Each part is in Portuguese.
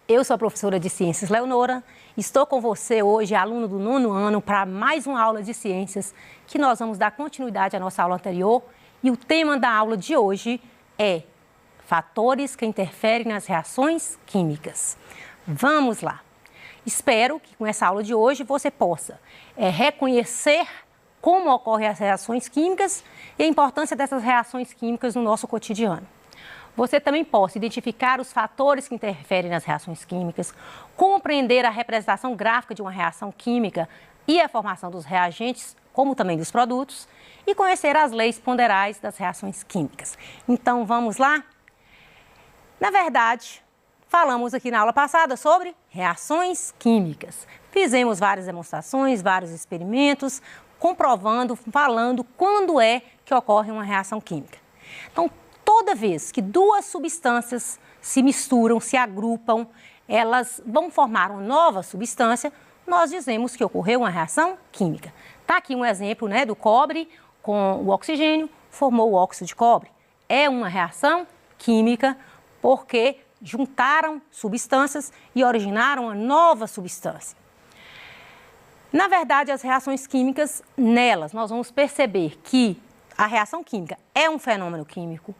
Eu sou a professora de Ciências Leonora, estou com você hoje, aluno do 9º ano, para mais uma aula de Ciências, que nós vamos dar continuidade à nossa aula anterior. E o tema da aula de hoje é fatores que interferem nas reações químicas. Vamos lá! Espero que com essa aula de hoje você possa reconhecer como ocorrem as reações químicas e a importância dessas reações químicas no nosso cotidiano. Você também possa identificar os fatores que interferem nas reações químicas, compreender a representação gráfica de uma reação química e a formação dos reagentes, como também dos produtos, e conhecer as leis ponderais das reações químicas. Então, vamos lá? Na verdade, falamos aqui na aula passada sobre reações químicas. Fizemos várias demonstrações, vários experimentos, comprovando, falando quando é que ocorre uma reação química. Então, toda vez que duas substâncias se misturam, se agrupam, elas vão formar uma nova substância, nós dizemos que ocorreu uma reação química. Está aqui um exemplo, né, do cobre com o oxigênio, formou o óxido de cobre. É uma reação química porque juntaram substâncias e originaram uma nova substância. Na verdade, as reações químicas, nelas, nós vamos perceber que a reação química é um fenômeno químico,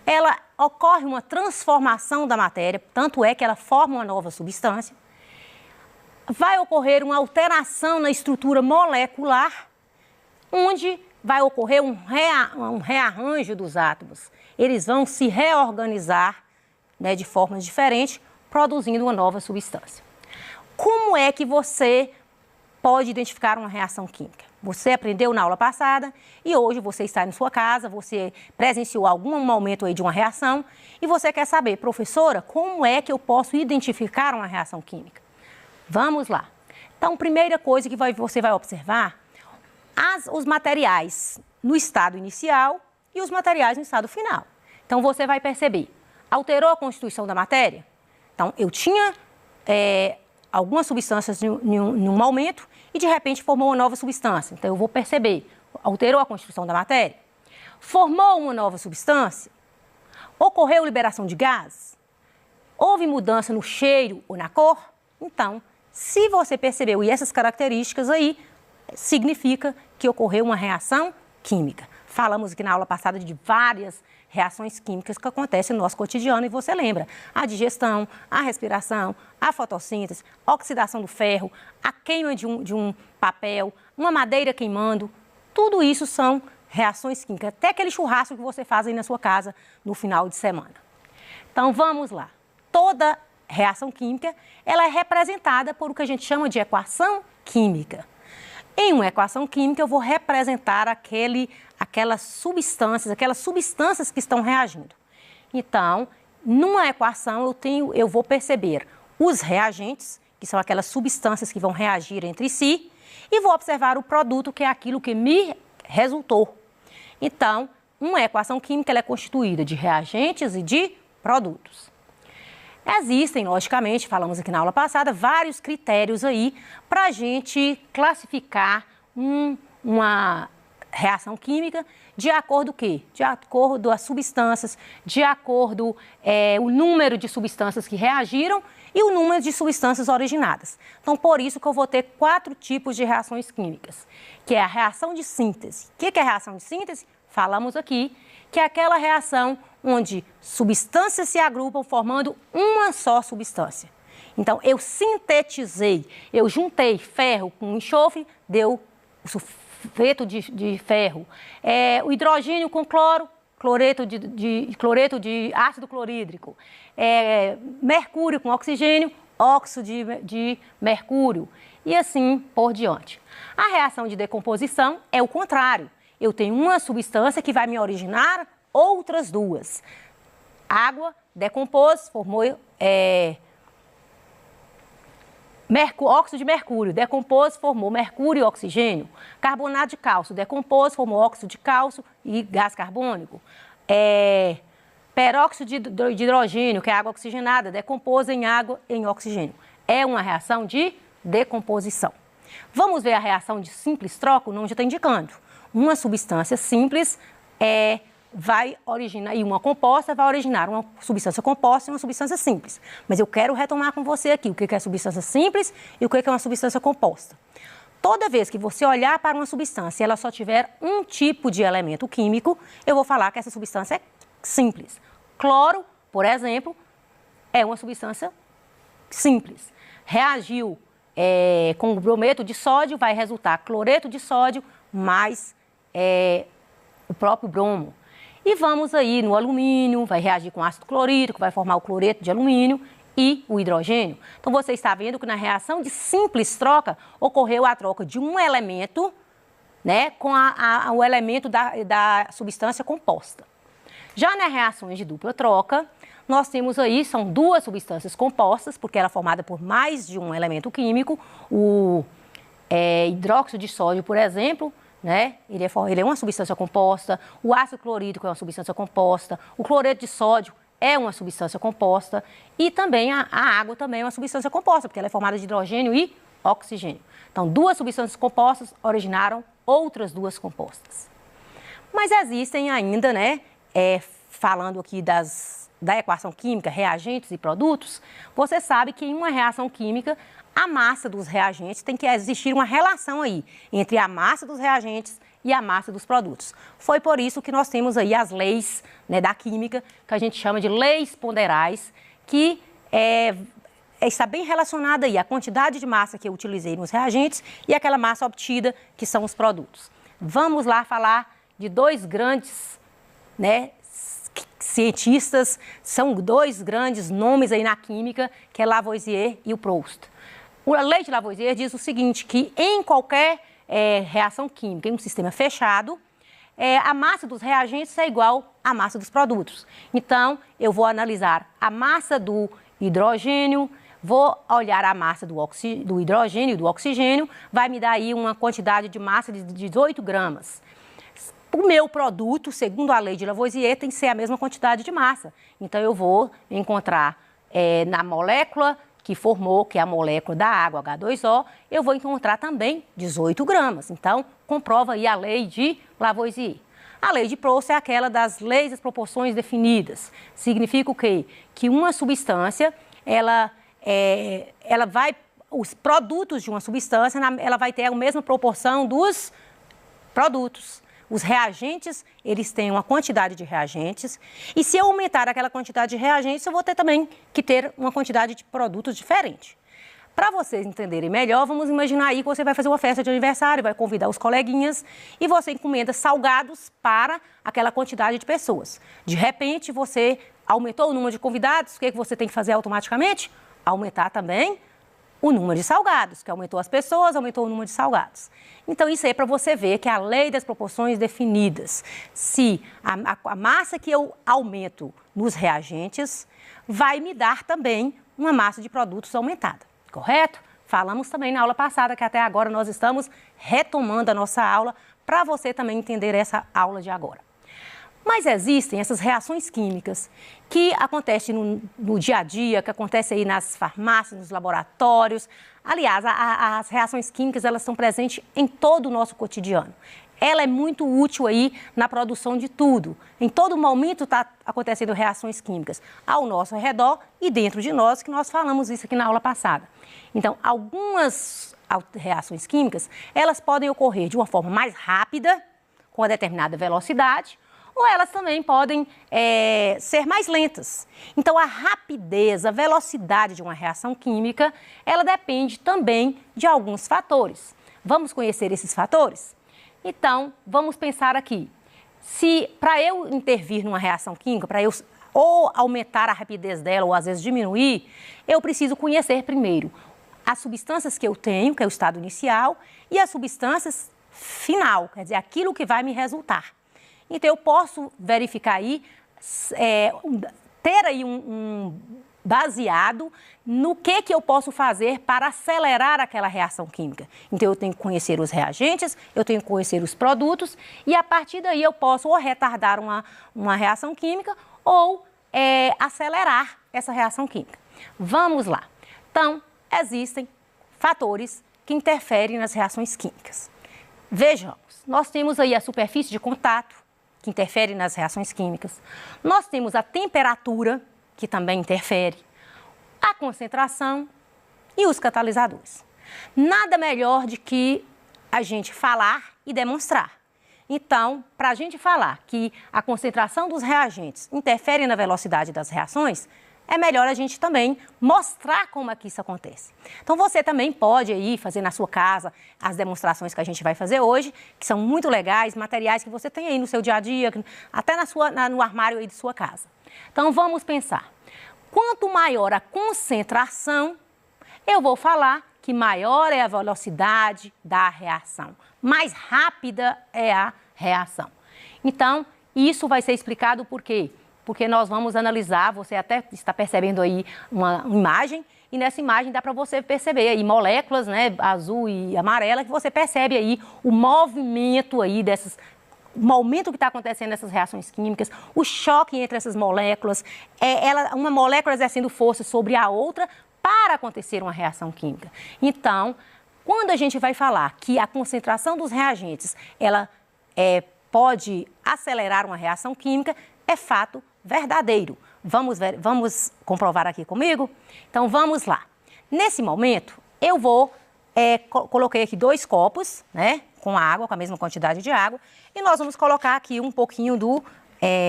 ela ocorre uma transformação da matéria, tanto é que ela forma uma nova substância, vai ocorrer uma alteração na estrutura molecular, onde vai ocorrer um rearranjo dos átomos. Eles vão se reorganizar, né, de formas diferentes, produzindo uma nova substância. Como é que você pode identificar uma reação química? Você aprendeu na aula passada e hoje você está em sua casa, você presenciou algum momento aí de uma reação e você quer saber, professora, como é que eu posso identificar uma reação química? Vamos lá. Então, primeira coisa que você vai observar, os materiais no estado inicial e os materiais no estado final. Então, você vai perceber, alterou a constituição da matéria? Então, eu tinha algumas substâncias em um momento e de repente formou uma nova substância. Então eu vou perceber, alterou a constituição da matéria? Formou uma nova substância? Ocorreu liberação de gás? Houve mudança no cheiro ou na cor? Então, se você percebeu e essas características aí, significa que ocorreu uma reação química. Falamos aqui na aula passada de várias reações químicas que acontecem no nosso cotidiano e você lembra. A digestão, a respiração, a fotossíntese, a oxidação do ferro, a queima de um papel, uma madeira queimando. Tudo isso são reações químicas. Até aquele churrasco que você faz aí na sua casa no final de semana. Então vamos lá. Toda reação química ela é representada por o que a gente chama de equação química. Em uma equação química, eu vou representar aquelas substâncias que estão reagindo. Então, numa equação, eu vou perceber os reagentes, que são aquelas substâncias que vão reagir entre si, e vou observar o produto, que é aquilo que me resultou. Então, uma equação química ela é constituída de reagentes e de produtos. Existem, logicamente, falamos aqui na aula passada, vários critérios aí para a gente classificar uma reação química de acordo com o quê? De acordo com as substâncias, de acordo o número de substâncias que reagiram e o número de substâncias originadas. Então, por isso que eu vou ter 4 tipos de reações químicas, que é a reação de síntese. O que é a reação de síntese? Falamos aqui que é aquela reação onde substâncias se agrupam formando uma só substância. Então, eu sintetizei, eu juntei ferro com enxofre, deu o sulfeto de ferro. O hidrogênio com cloro, cloreto de ácido clorídrico. Mercúrio com oxigênio, óxido de mercúrio. E assim por diante. A reação de decomposição é o contrário. Eu tenho uma substância que vai me originar outras duas. Água decompôs, formou óxido de mercúrio, decompôs, formou mercúrio e oxigênio. Carbonato de cálcio, decompôs, formou óxido de cálcio e gás carbônico. Peróxido de hidrogênio, que é água oxigenada, decompôs em água em oxigênio. É uma reação de decomposição. Vamos ver a reação de simples troca? O nome já está indicando. Uma substância simples vai originar, e uma composta vai originar uma substância composta e uma substância simples. Mas eu quero retomar com você aqui o que é substância simples e o que é uma substância composta. Toda vez que você olhar para uma substância e ela só tiver um tipo de elemento químico, eu vou falar que essa substância é simples. Cloro, por exemplo, é uma substância simples. Reagiu com o brometo de sódio, vai resultar cloreto de sódio mais o próprio bromo. E vamos aí no alumínio, vai reagir com ácido clorídrico, vai formar o cloreto de alumínio e o hidrogênio. Então, você está vendo que na reação de simples troca, ocorreu a troca de um elemento, né, com o elemento da substância composta. Já nas reações de dupla troca, nós temos aí, são duas substâncias compostas, porque ela é formada por mais de um elemento químico. O hidróxido de sódio, por exemplo, né, ele é uma substância composta. O ácido clorídrico é uma substância composta. O cloreto de sódio é uma substância composta. E também a água também é uma substância composta, porque ela é formada de hidrogênio e oxigênio. Então, duas substâncias compostas originaram outras duas compostas. Mas existem ainda, né, falando aqui da equação química, reagentes e produtos, você sabe que em uma reação química, a massa dos reagentes tem que existir uma relação aí entre a massa dos reagentes e a massa dos produtos. Foi por isso que nós temos aí as leis, né, da química, que a gente chama de leis ponderais, que está bem relacionada aí a quantidade de massa que eu utilizei nos reagentes e aquela massa obtida, que são os produtos. Vamos lá falar de dois grandes, né, cientistas, são dois grandes nomes aí na química, que é Lavoisier e o Proust. A lei de Lavoisier diz o seguinte, que em qualquer reação química, em um sistema fechado, a massa dos reagentes é igual à massa dos produtos. Então, eu vou analisar a massa do hidrogênio, vou olhar a massa do hidrogênio e do oxigênio, vai me dar aí uma quantidade de massa de 18 gramas. O meu produto, segundo a lei de Lavoisier, tem que ser a mesma quantidade de massa. Então, eu vou encontrar na molécula que formou, que é a molécula da água, H2O, eu vou encontrar também 18 gramas. Então, comprova aí a lei de Lavoisier. A lei de Proust é aquela das leis das proporções definidas. Significa o quê? Que uma substância, os produtos de uma substância, ela vai ter a mesma proporção dos produtos. Os reagentes, eles têm uma quantidade de reagentes, e se eu aumentar aquela quantidade de reagentes, eu vou ter também que ter uma quantidade de produtos diferente. Para vocês entenderem melhor, vamos imaginar aí que você vai fazer uma festa de aniversário, vai convidar os coleguinhas e você encomenda salgados para aquela quantidade de pessoas. De repente, você aumentou o número de convidados, o que você tem que fazer automaticamente? Aumentar também o número de salgados, que aumentou as pessoas, aumentou o número de salgados. Então, isso aí é para você ver que a lei das proporções definidas, se a massa que eu aumento nos reagentes vai me dar também uma massa de produtos aumentada, correto? Falamos também na aula passada que até agora nós estamos retomando a nossa aula para você também entender essa aula de agora. Mas existem essas reações químicas que acontecem no dia a dia, que acontecem aí nas farmácias, nos laboratórios. Aliás, as reações químicas, elas estão presentes em todo o nosso cotidiano. Ela é muito útil aí na produção de tudo. Em todo momento está acontecendo reações químicas ao nosso redor e dentro de nós, que nós falamos isso aqui na aula passada. Então, algumas reações químicas, elas podem ocorrer de uma forma mais rápida, com uma determinada velocidade, ou elas também podem ser mais lentas. Então, a rapidez, a velocidade de uma reação química, ela depende também de alguns fatores. Vamos conhecer esses fatores? Então, vamos pensar aqui. Se, para eu intervir numa reação química, para eu ou aumentar a rapidez dela ou às vezes diminuir, eu preciso conhecer primeiro as substâncias que eu tenho, que é o estado inicial, e as substâncias final, quer dizer, aquilo que vai me resultar. Então, eu posso verificar aí, ter aí um baseado no que eu posso fazer para acelerar aquela reação química. Então, eu tenho que conhecer os reagentes, eu tenho que conhecer os produtos e, a partir daí, eu posso ou retardar uma reação química ou acelerar essa reação química. Vamos lá. Então, existem fatores que interferem nas reações químicas. Vejamos, nós temos aí a superfície de contato, que interfere nas reações químicas. Nós temos a temperatura, que também interfere, a concentração e os catalisadores. Nada melhor do que a gente falar e demonstrar. Então, para a gente falar que a concentração dos reagentes interfere na velocidade das reações, é melhor a gente também mostrar como é que isso acontece. Então, você também pode aí fazer na sua casa as demonstrações que a gente vai fazer hoje, que são muito legais, materiais que você tem aí no seu dia a dia, até no armário aí de sua casa. Então, vamos pensar. Quanto maior a concentração, eu vou falar que maior é a velocidade da reação, mais rápida é a reação. Então, isso vai ser explicado por quê? Porque nós vamos analisar, você até está percebendo aí uma imagem, e nessa imagem dá para você perceber aí moléculas, né, azul e amarela, que você percebe aí o movimento aí desses, o momento que está acontecendo nessas reações químicas, o choque entre essas moléculas, uma molécula exercendo força sobre a outra para acontecer uma reação química. Então, quando a gente vai falar que a concentração dos reagentes, ela pode acelerar uma reação química, é fato verdadeiro. Vamos comprovar aqui comigo? Então, vamos lá. Nesse momento, eu coloquei aqui 2 copos, né, com água, com a mesma quantidade de água, e nós vamos colocar aqui um pouquinho do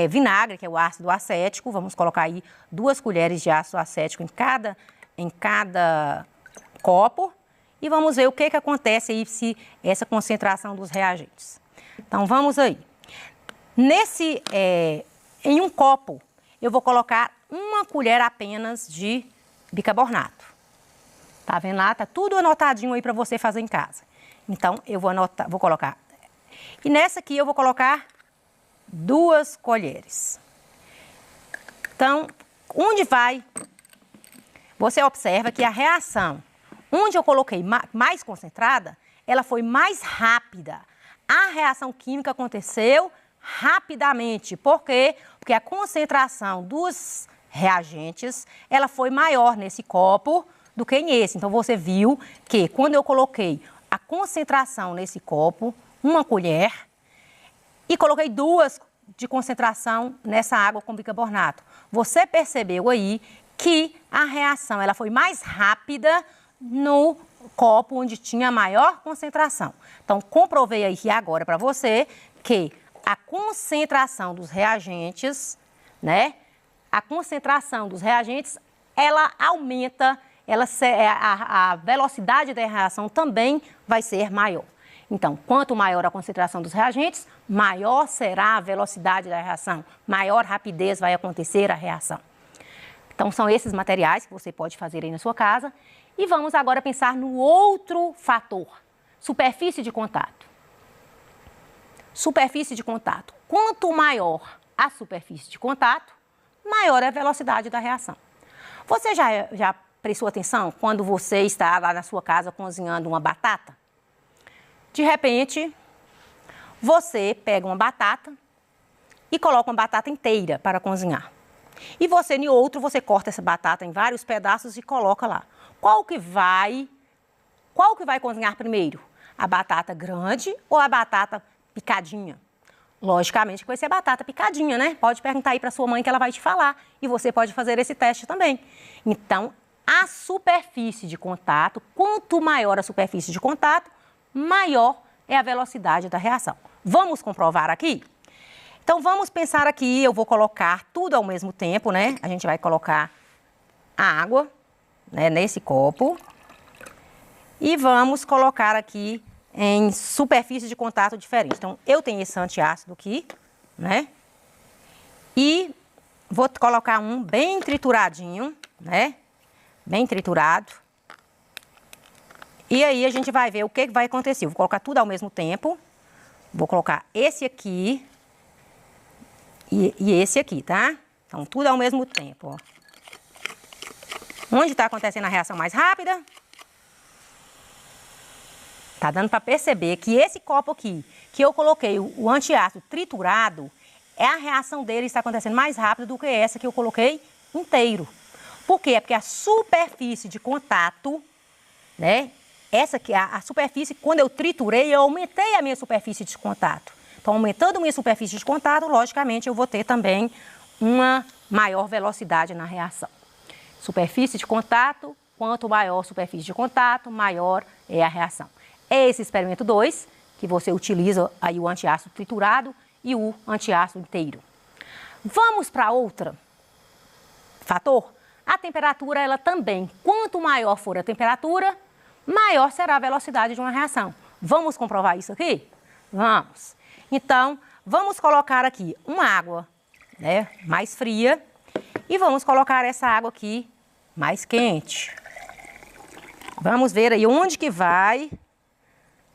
vinagre, que é o ácido acético. Vamos colocar aí 2 colheres de ácido acético em cada copo, e vamos ver o que acontece aí se essa concentração dos reagentes. Então, vamos aí. Em um copo, eu vou colocar 1 colher apenas de bicarbonato. Tá vendo lá? Tá tudo anotadinho aí para você fazer em casa. Então, eu vou colocar. E nessa aqui eu vou colocar 2 colheres. Então, onde vai? Você observa que a reação, onde eu coloquei mais concentrada, ela foi mais rápida. A reação química aconteceu rapidamente. Por quê? Porque a concentração dos reagentes, ela foi maior nesse copo do que nesse. Então, você viu que quando eu coloquei a concentração nesse copo, 1 colher, e coloquei 2 de concentração nessa água com bicarbonato, você percebeu aí que a reação ela foi mais rápida no copo onde tinha maior concentração. Então, comprovei aqui agora para você que a concentração dos reagentes, né? A concentração dos reagentes, ela aumenta, a velocidade da reação também vai ser maior. Então, quanto maior a concentração dos reagentes, maior será a velocidade da reação, maior rapidez vai acontecer a reação. Então, são esses materiais que você pode fazer aí na sua casa. E vamos agora pensar no outro fator, superfície de contato. Superfície de contato. Quanto maior a superfície de contato, maior é a velocidade da reação. Você já prestou atenção quando você está lá na sua casa cozinhando uma batata? De repente, você pega uma batata e coloca uma batata inteira para cozinhar. E você, em outro, você corta essa batata em vários pedaços e coloca lá. Qual que vai cozinhar primeiro? A batata grande ou a batata picadinha? Logicamente que vai ser a batata picadinha, né? Pode perguntar aí para sua mãe que ela vai te falar. E você pode fazer esse teste também. Então, a superfície de contato, quanto maior a superfície de contato, maior é a velocidade da reação. Vamos comprovar aqui? Então, vamos pensar aqui, eu vou colocar tudo ao mesmo tempo, né? A gente vai colocar a água, né, nesse copo. E vamos colocar aqui em superfície de contato diferente. Então, eu tenho esse antiácido aqui, né? E vou colocar um bem trituradinho, né? Bem triturado. E aí, a gente vai ver o que vai acontecer. Eu vou colocar tudo ao mesmo tempo. Vou colocar esse aqui e esse aqui, tá? Então, tudo ao mesmo tempo, ó. Onde está acontecendo a reação mais rápida? Tá dando para perceber que esse copo aqui, que eu coloquei o antiácido triturado, a reação dele está acontecendo mais rápido do que essa que eu coloquei inteiro. Por quê? É porque a superfície de contato, né? Essa aqui, a superfície, quando eu triturei, eu aumentei a minha superfície de contato. Então, aumentando minha superfície de contato, logicamente, eu vou ter também uma maior velocidade na reação. Superfície de contato, quanto maior a superfície de contato, maior é a reação. É esse experimento 2, que você utiliza aí o antiácido triturado e o antiácido inteiro. Vamos para outro fator? A temperatura, ela também, quanto maior for a temperatura, maior será a velocidade de uma reação. Vamos comprovar isso aqui? Vamos. Então, vamos colocar aqui uma água, né, mais fria e vamos colocar essa água aqui mais quente. Vamos ver aí onde que vai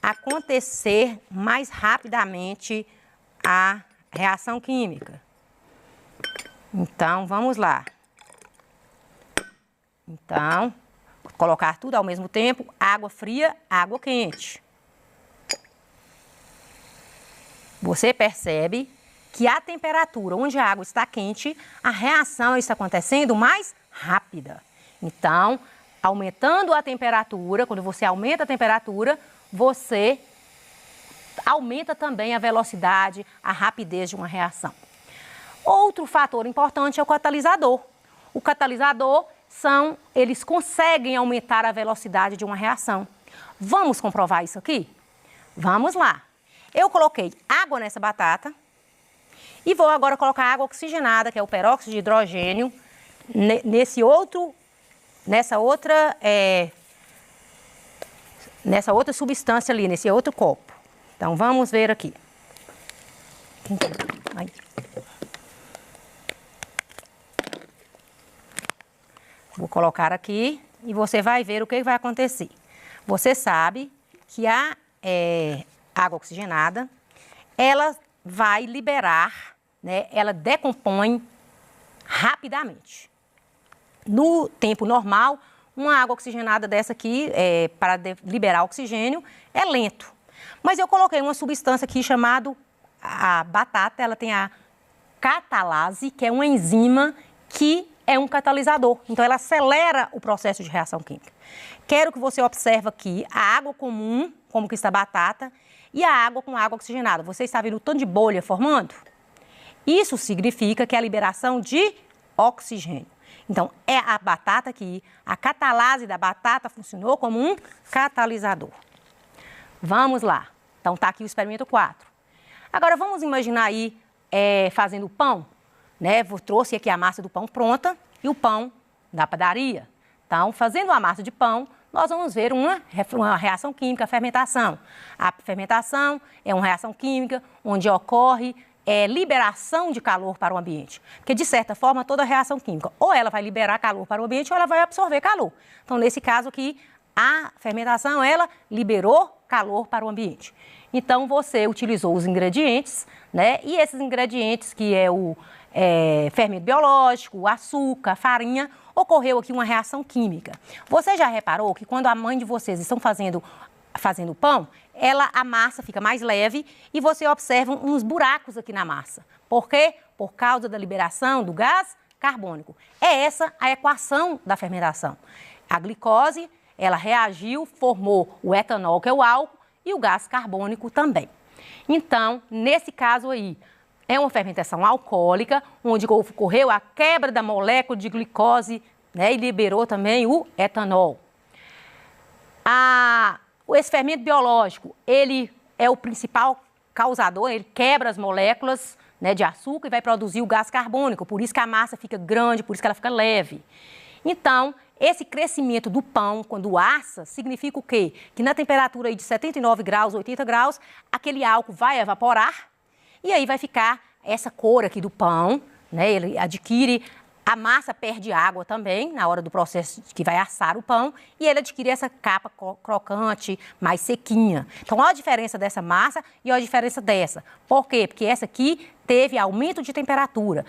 acontecer mais rapidamente a reação química. Então, vamos lá. Então, colocar tudo ao mesmo tempo, água fria, água quente. Você percebe que a temperatura onde a água está quente, a reação está acontecendo mais rápida. Então, aumentando a temperatura, quando você aumenta a temperatura, você aumenta também a velocidade, a rapidez de uma reação. Outro fator importante é o catalisador. O catalisador eles conseguem aumentar a velocidade de uma reação. Vamos comprovar isso aqui? Vamos lá. Eu coloquei água nessa batata e vou agora colocar água oxigenada, que é o peróxido de hidrogênio, nessa outra substância ali, nesse outro copo. Então, vamos ver aqui. Vou colocar aqui e você vai ver o que vai acontecer. Você sabe que a água oxigenada, ela vai liberar, né, ela decompõe rapidamente. No tempo normal, uma água oxigenada dessa aqui, para liberar oxigênio, é lento. Mas eu coloquei uma substância aqui chamada, a batata, ela tem a catalase, que é uma enzima que é um catalisador. Então, ela acelera o processo de reação química. Quero que você observe aqui a água comum, como que está a batata, e a água com água oxigenada. Você está vendo o tanto de bolha formando? Isso significa que é a liberação de oxigênio. Então, é a batata aqui, a catalase da batata funcionou como um catalisador. Vamos lá. Então, está aqui o experimento 4. Agora, vamos imaginar aí fazendo pão, né? Trouxe aqui a massa do pão pronta e o pão da padaria. Então, fazendo a massa de pão, nós vamos ver uma reação química, a fermentação. A fermentação é uma reação química onde ocorre liberação de calor para o ambiente. Porque, de certa forma, toda reação química, ou ela vai liberar calor para o ambiente, ou ela vai absorver calor. Então, nesse caso aqui, a fermentação, ela liberou calor para o ambiente. Então, você utilizou os ingredientes, né? E esses ingredientes, que é o fermento biológico, o açúcar, a farinha, ocorreu aqui uma reação química. Você já reparou que quando a mãe de vocês estão fazendo pão, a massa fica mais leve e você observa uns buracos aqui na massa. Por quê? Por causa da liberação do gás carbônico. É essa a equação da fermentação. A glicose, ela reagiu, formou o etanol, que é o álcool, e o gás carbônico também. Então, nesse caso aí, é uma fermentação alcoólica, onde ocorreu a quebra da molécula de glicose, né, e liberou também o etanol. Esse fermento biológico, ele é o principal causador, ele quebra as moléculas, né, de açúcar e vai produzir o gás carbônico, por isso que a massa fica grande, por isso que ela fica leve. Então, esse crescimento do pão, quando assa, significa o quê? Que na temperatura aí de 79 graus, 80 graus, aquele álcool vai evaporar e aí vai ficar essa cor aqui do pão, né? Ele adquire, a massa perde água também na hora do processo que vai assar o pão e ele adquire essa capa crocante, mais sequinha. Então, olha a diferença dessa massa e olha a diferença dessa. Por quê? Porque essa aqui teve aumento de temperatura,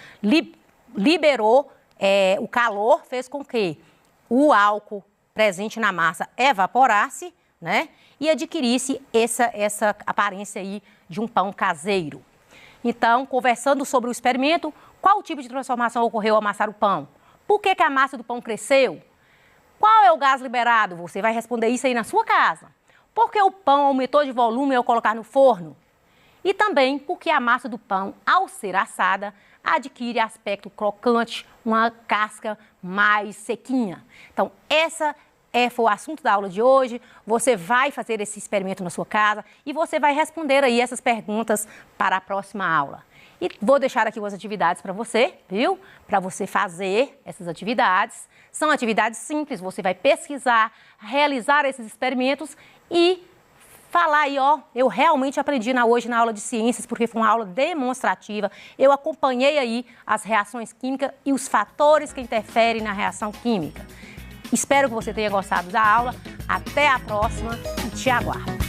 liberou o calor, fez com que o álcool presente na massa evaporasse, né? E adquirisse essa aparência aí de um pão caseiro. Então, conversando sobre o experimento, qual tipo de transformação ocorreu ao amassar o pão? Por que a massa do pão cresceu? Qual é o gás liberado? Você vai responder isso aí na sua casa. Por que o pão aumentou de volume ao colocar no forno? E também porque a massa do pão, ao ser assada, adquire aspecto crocante, uma casca mais sequinha. Então, foi o assunto da aula de hoje. Você vai fazer esse experimento na sua casa e você vai responder aí essas perguntas para a próxima aula. E vou deixar aqui umas atividades para você, viu? Para você fazer essas atividades. São atividades simples, você vai pesquisar, realizar esses experimentos e falar aí, ó, eu realmente aprendi hoje na aula de ciências, porque foi uma aula demonstrativa. Eu acompanhei aí as reações químicas e os fatores que interferem na reação química. Espero que você tenha gostado da aula. Até a próxima e te aguardo.